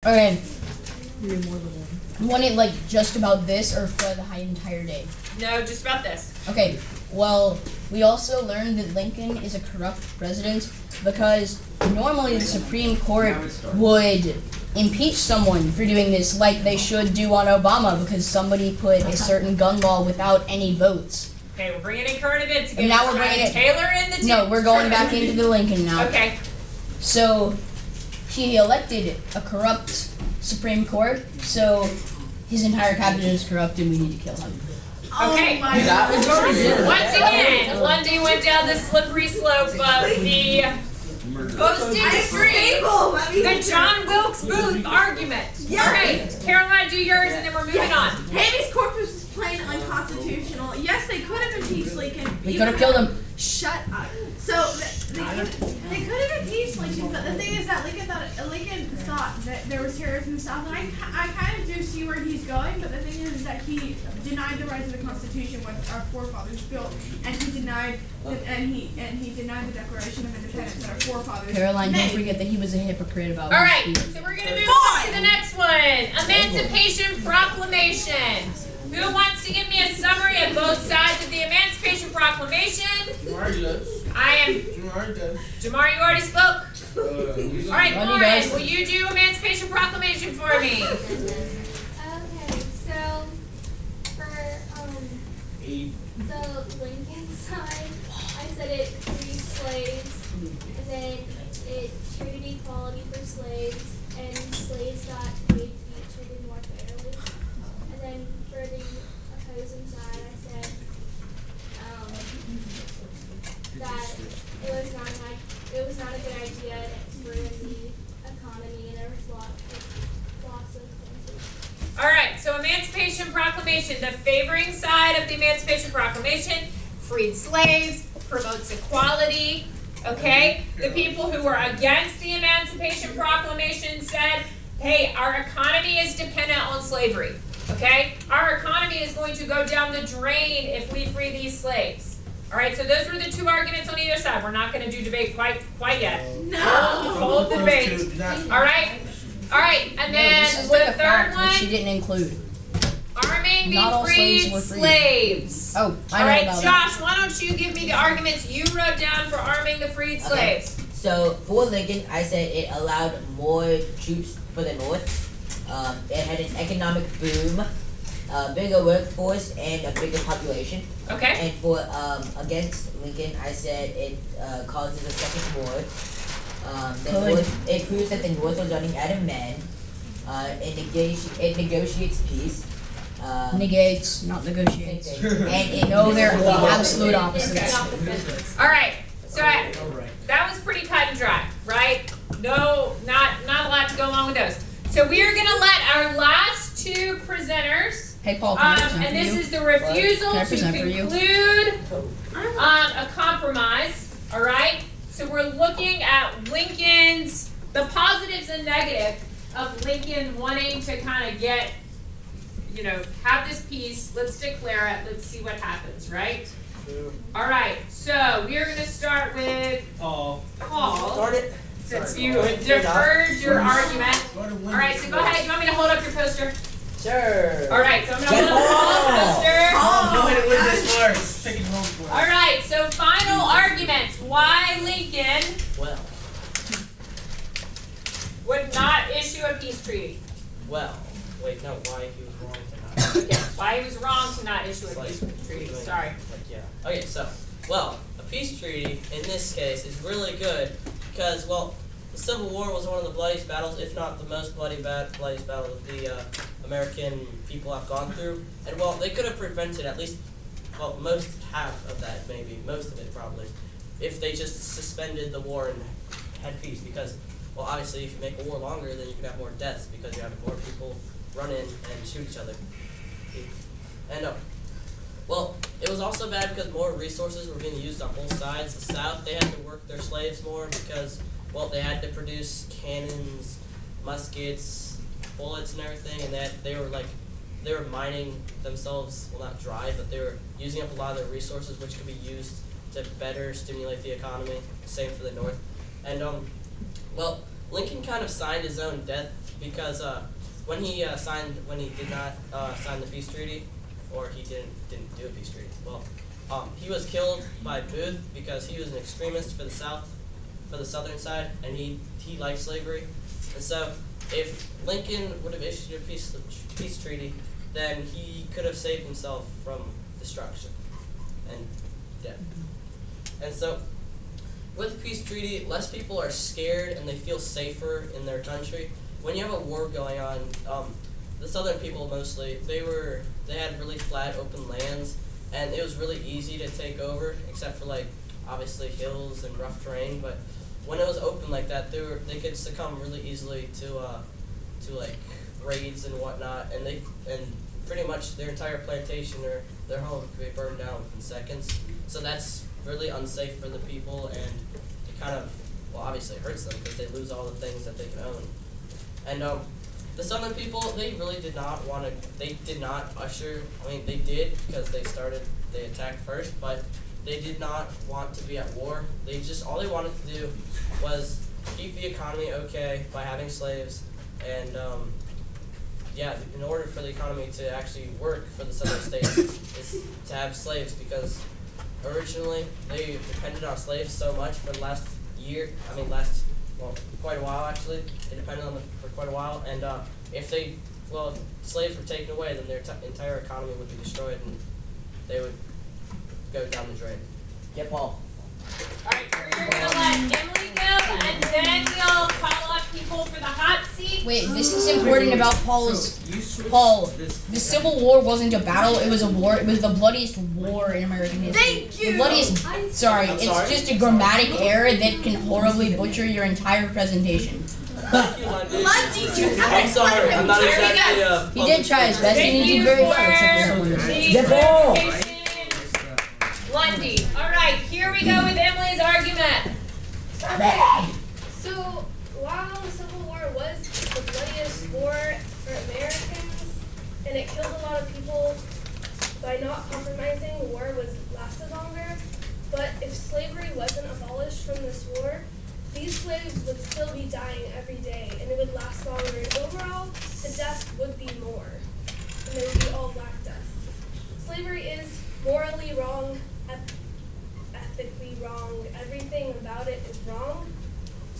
Okay. You want it like just about this or for the entire day? No, just about this. Okay. Well, we also learned that Lincoln is a corrupt president because normally the Supreme Court would impeach someone for doing this like they should do on Obama because somebody put a certain gun law without any votes. Okay, we're bringing in current events again. And now we're bringing it. Taylor in the No, we're going back into the Lincoln now. Okay. So he elected a corrupt Supreme Court, so his entire cabinet is corrupt and we need to kill him. Okay. Oh Once again, Lundy went down the slippery slope of the postage street, the John Wilkes Booth argument. Yeah. All right, Caroline, do yours, and then we're moving on. Habeas corpus is plain unconstitutional. Yes, they could have impeached Lincoln. We could have killed him. Shut up. So they could have impeached Lincoln, but the thing is that Lincoln thought that there was terrorism in the South, and I kind of do see where he's going. But the thing is that he denied the rights of the Constitution, what our forefathers built, and he denied the Declaration of Independence that our forefathers Caroline, made. don't forget that he was a hypocrite about All his right, speech. so we're going to move on to the next one. Emancipation Proclamation. Who wants to give me a summary of both sides of the Emancipation Proclamation? Jamar does. I am. Jamar does. Jamar, you already spoke? All right, Run, you Lauren, guys. will you do Emancipation Proclamation for me? Okay, so for the Lincoln side, I said it freed slaves, and then it treated equality for slaves, and slaves got paid to be treated more fairly. And then for the opposing side, I said that it was not a good idea to ruin the economy, and there was lots of things. All right, so Emancipation Proclamation. The favoring side of the Emancipation Proclamation freed slaves, promotes equality. Okay? The people who were against the Emancipation Proclamation said, hey, our economy is dependent on slavery. Okay? Our economy is going to go down the drain if we free these slaves. All right, so those were the two arguments on either side. We're not going to do debate quite yet. No. Hold the debate. All right? All right, and then This is the like a third fact that she one, didn't include. arming Not the all slaves freed were freed. slaves. Oh, All I know right, about Josh, why don't you give me the arguments you wrote down for arming the freed slaves? So for Lincoln, I said it allowed more troops for the North. It had an economic boom, a bigger workforce, and a bigger population. Okay. And for against Lincoln, I said it causes a second war. It proves that the North was running out of men. It negotiates peace. Negates, not negotiates. And No, they're the absolute opposites. All right, so that was pretty cut and dry, right? No, not a lot to go along with those. So we are going to let our last two presenters, Hey, Paul, can I present and for this you? is the refusal Can I to present for you? conclude a compromise, all right? So we're looking at Lincoln's, the positives and negatives of Lincoln wanting to kind of get, have this peace, let's declare it, let's see what happens, right? All right, so we are going to start with Paul. Start it. Since you deferred your argument. All right, so go ahead. You want me to hold up your poster? Sure. All right, so I'm going to hold up Paul's poster. Go ahead and win this first. Take it home for us. All right, so final arguments. Why Lincoln Well. would not issue a peace treaty? Well, wait, no, why he was wrong to not. Yeah, why he was wrong to not issue a Like, peace treaty. doing- Sorry. Like, yeah. Okay, so, well, a peace treaty in this case is really good because, well, the Civil War was one of the bloodiest battles, if not the most bloodiest battle that the American people have gone through. And, well, they could have prevented at least, well, half of that, maybe, most of it probably, if they just suspended the war and had peace. Because, well, obviously, if you make a war longer, then you can have more deaths because you have more people run in and shoot each other. And, well, it was also bad because more resources were being used on both sides. The South, they had to work their slaves more because, well, they had to produce cannons, muskets, bullets, and everything, and they were mining themselves, well, not dry, but they were using up a lot of their resources, which could be used to better stimulate the economy. Same for the North. And, well, Lincoln kind of signed his own death because when he did not sign the peace treaty, or he didn't do a peace treaty. Well, he was killed by Booth because he was an extremist for the southern side, and he liked slavery. And so, if Lincoln would have issued a peace treaty, then he could have saved himself from destruction and death. And so, with the peace treaty, less people are scared and they feel safer in their country. When you have a war going on, the southern people mostly, they had really flat, open lands, and it was really easy to take over, except for like obviously hills and rough terrain. But when it was open like that, they could succumb really easily to like raids and whatnot, and pretty much their entire plantation or their home could be burned down within seconds. So that's really unsafe for the people, and it kind of, well, obviously hurts them because they lose all the things that they can own. And the southern people, they really did not want to, they did not usher, I mean, they did because they attacked first, but they did not want to be at war. All they wanted to do was keep the economy okay by having slaves, and in order for the economy to actually work for the southern states is to have slaves, because originally they depended on slaves so much for the last quite a while actually. They depended on them for quite a while, and if slaves were taken away, then their entire economy would be destroyed, and they would go down the drain. Yeah, Paul. Alright, so we're gonna let Emily go, and then we'll call up people for the hot seat. Wait, this is important about Paul. The Civil War wasn't a battle, it was a war. It was the bloodiest war in American history. Thank you. The bloodiest, sorry, it's just a grammatic error that can horribly butcher your entire presentation. Thank you, Lundy. I'm sorry, I'm not exactly He did try his best, and Thank he you did very for well. the clarification, Lundy. Alright, here we go with Emily's argument. So, while the Civil War was the bloodiest war for Americans, and it killed a lot of people by not compromising, the war was lasted longer. But if slavery wasn't abolished from this war, these slaves would still be dying every day, and it would last longer. And overall, the deaths would be more, and they would be all black deaths. Slavery is morally wrong, ethically wrong. Everything about it is wrong.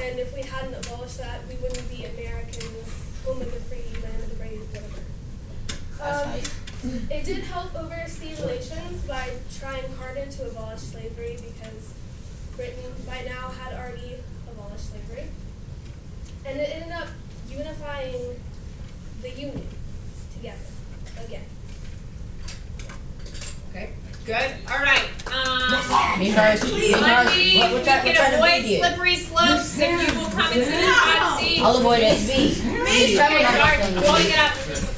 And if we hadn't abolished that, we wouldn't be Americans, home of the free, land of the brave, whatever. That's nice. It did help oversee relations by trying harder to abolish slavery, because Britain by now had already abolished slavery. And it ended up unifying the Union together again. Okay, good. Alright, Because Lundy, you what trying can to avoid beat you. slippery slopes if you will come and sit in the hot seat. I'll avoid it. Okay, sorry, blowing it up.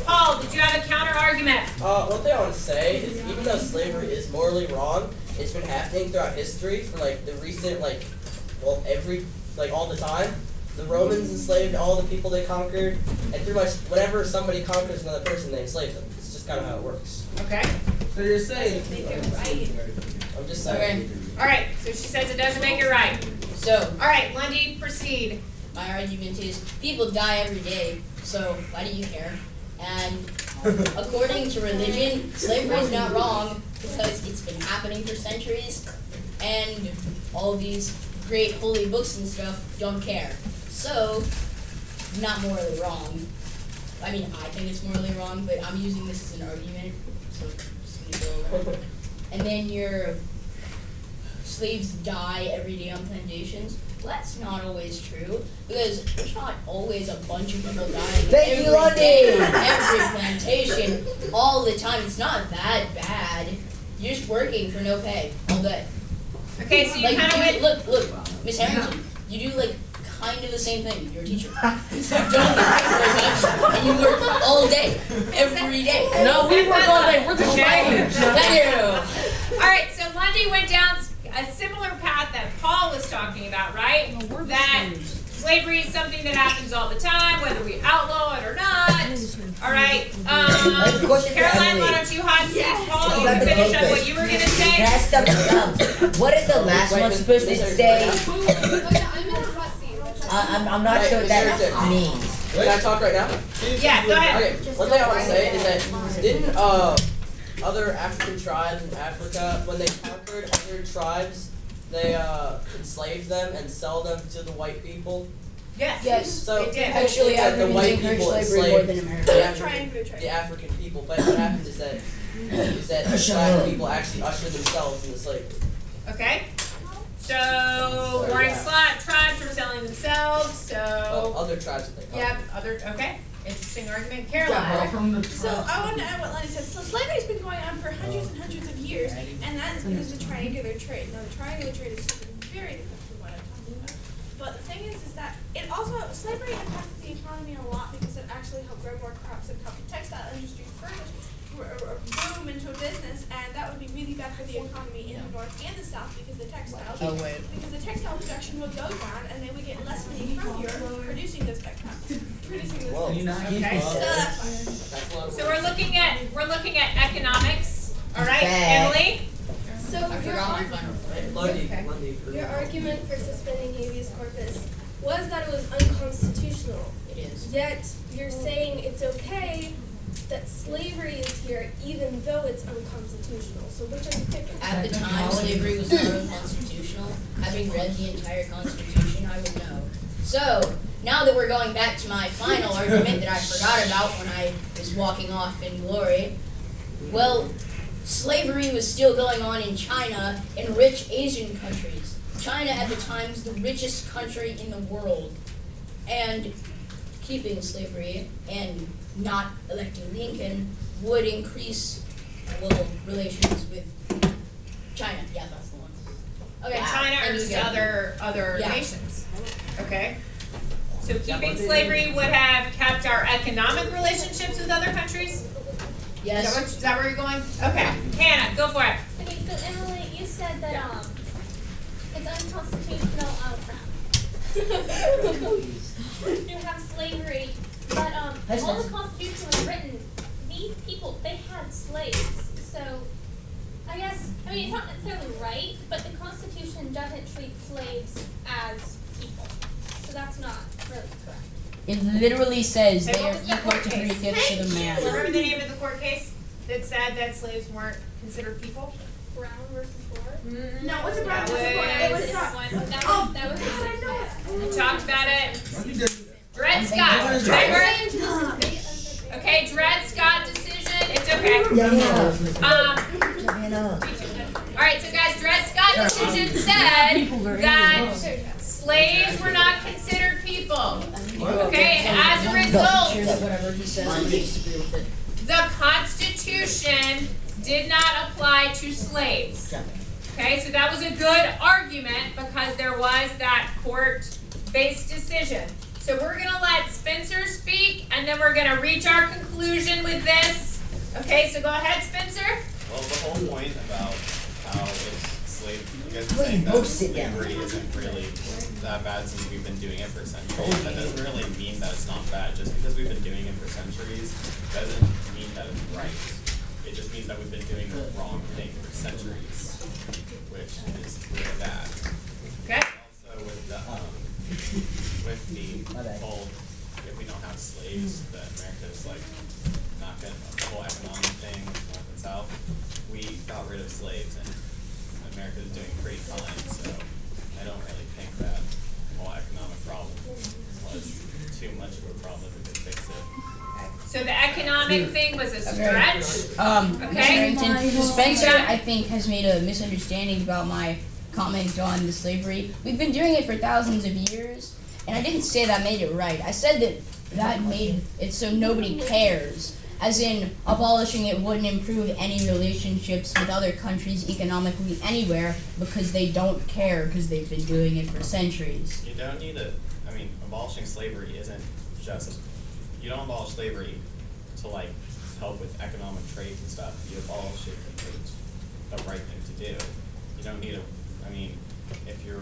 Paul, did you have a counter argument? One thing I want to say is, even though slavery is morally wrong, it's been happening throughout history for like the recent all the time. The Romans enslaved all the people they conquered, and pretty much whenever somebody conquers another person, they enslave them. It's just kind of how it works. Okay. So you're saying I'm just saying. Okay. Alright, so she says it doesn't make it right. So Alright, Lundy, proceed. my argument is people die every day, so why do you care? And according to religion, slavery is not wrong because it's been happening for centuries, and all these great holy books and stuff don't care. So, not morally wrong. I mean, I think it's morally wrong, but I'm using this as an argument, so just gonna go over it. And then your slaves die every day on plantations. Well, that's not always true, because there's not always a bunch of people dying Thank you, every day Lundy. on every plantation all the time. It's not that bad. You're just working for no pay all day. Okay, so you Like, kind of went. look, Miss Harrington, you do like kind of the same thing. You're a teacher. You don't get paid very much, and you work all day, every day. No, we work all day. We're the change. Thank you. Alright, so Lundy went down a similar path that Paul was talking about, right? That slavery is something that happens all the time, whether we outlaw it or not. Alright, Caroline, why don't you hot seat Paul? You can finish up what you were gonna say. Can I stop? What is the last one supposed to say? Oh yeah, I'm in a hot seat. I'm not Wait, sure what that Mr. means. Can I talk right now? Yeah, go ahead. Okay, one thing I want to say is that didn't other African tribes in Africa, when they conquered other tribes, they enslaved them and sell them to the white people? Yes. Yes. So They did. Actually, that the Africans white encourage people slavery more enslaved than the Americans. African, the African people, but what happened is that black people actually ushered themselves into slavery. Okay. So warring tribes were selling themselves. Well, So other tribes that they conquered. yep. Other okay. Interesting argument, Caroline. So I want to add what Lenny said. So slavery's been going on for hundreds and hundreds of years, and that is because of the triangular trade. Now the triangular trade is something very different from what I'm talking about. But the thing is that it also slavery impacted the economy a lot because it actually helped grow more crops and helped the textile industry boom into a business, and that would be really bad for the economy in the north and the south because the textile production would go down, and they would get less money from Europe producing those textiles. Whoa. Okay. So that's why. That's a lot of So work. we're looking at economics. All right, Bad. Emily. So Lundy. your argument for suspending habeas corpus was that it was unconstitutional. It is. Yet you're saying it's okay that slavery is here even though it's unconstitutional. So which are you picking? At the time, slavery was not unconstitutional. Having read the entire Constitution, I would know. So, now that we're going back to my final argument that I forgot about when I was walking off in glory, well, slavery was still going on in China and rich Asian countries. China at the time was the richest country in the world. And keeping slavery and not electing Lincoln would increase, well, relations with China. Yeah, that's the one. Okay. China and urged you get- other Yeah. nations. Okay. So keeping slavery would have kept our economic relationships with other countries? Yes. Is that where you're going? Okay. Hannah, go for it. Okay, so Emily, you said that it's unconstitutional to have slavery, but all the Constitution was written. These people, they had slaves, so I guess it's not necessarily right, but the Constitution doesn't treat slaves as people, so that's not really correct. It literally says Hey, they what are was the equal court to case? three fifths of the man. Remember the name of the court case that said that slaves weren't considered people? Brown versus Ford. No, it wasn't Brown That versus Ford. It was not. That was God, I know it. We talked about it. Dred Scott. Remember? Okay, Dred Scott decision. It's okay. All right, so guys, Dred Scott decision said that slaves were not considered people. Okay, and as a result, Whatever he says, I disagree with it. the Constitution did not apply to slaves. Okay, so that was a good argument because there was that court-based decision. So we're gonna let Spencer speak, and then we're gonna reach our conclusion with this. Okay, so go ahead, Spencer. Well, the whole point about how it's slave, you guys are Well, saying you that both sit down. slavery isn't really that bad since we've been doing it for centuries. That doesn't really mean that it's not bad. Just because we've been doing it for centuries doesn't mean that it's right. It just means that we've been doing the wrong thing for centuries, which is really bad. Okay. Also with the whole, if we don't have slaves, that America's like not gonna, the whole economic thing, north and south, we got rid of slaves and America's doing pretty fine, so I don't really think that whole economic problem was too much of a problem if we could fix it. So the economic thing was a stretch. Mr. Okay. Harrington, Spencer, I think, has made a misunderstanding about my comment on the slavery. We've been doing it for thousands of years, and I didn't say that made it right. I said that made it so nobody cares. As in, abolishing it wouldn't improve any relationships with other countries economically anywhere because they don't care because they've been doing it for centuries. You don't need to, abolishing slavery isn't just, you don't abolish slavery to like help with economic trade and stuff. You abolish it because it's the right thing to do. You don't need if you're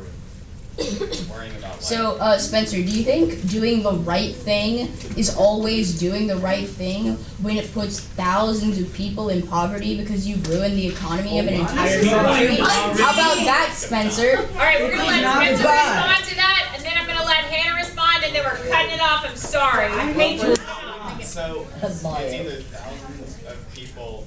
worrying about like, So, Spencer, do you think doing the right thing is always doing the right thing when it puts thousands of people in poverty because you've ruined the economy of an entire country? How about that, Spencer? All right, we're gonna let Spencer respond to that, and then I'm gonna let Hannah Amanda, we're cutting it off. I'm sorry. I hate you. So it's Mario. either thousands of people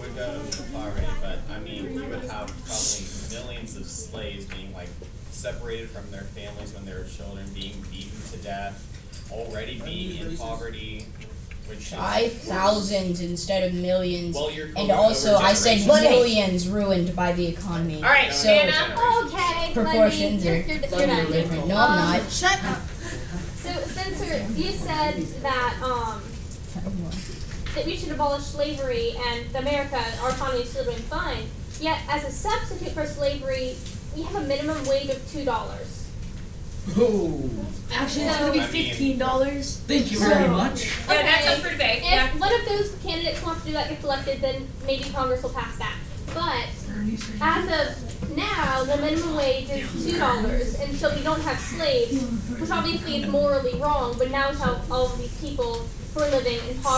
would go to poverty, but I mean, you would have probably millions of slaves being like separated from their families when they were children, being beaten to death, already being in poverty, which is Thousands instead of millions. well, you're And going also, over I said generations. millions ruined by the economy. All right, So Anna. Okay, proportions Lundy, are you're done. different. No, I'm not. Shut up. So Spencer, you said that that we should abolish slavery and America, our economy is still doing fine. Yet, as a substitute for slavery, we have a minimum wage of $2. Actually, it's So- gonna be I mean- $15. Thank you So- very much. Yeah, that's up for debate. If Yeah. one of those candidates wants to do that, gets elected, then maybe Congress will pass that. But as of now, the minimum wage is $2, and so we don't have slaves, which obviously is morally wrong. But now it's how all of these people who are living in poverty.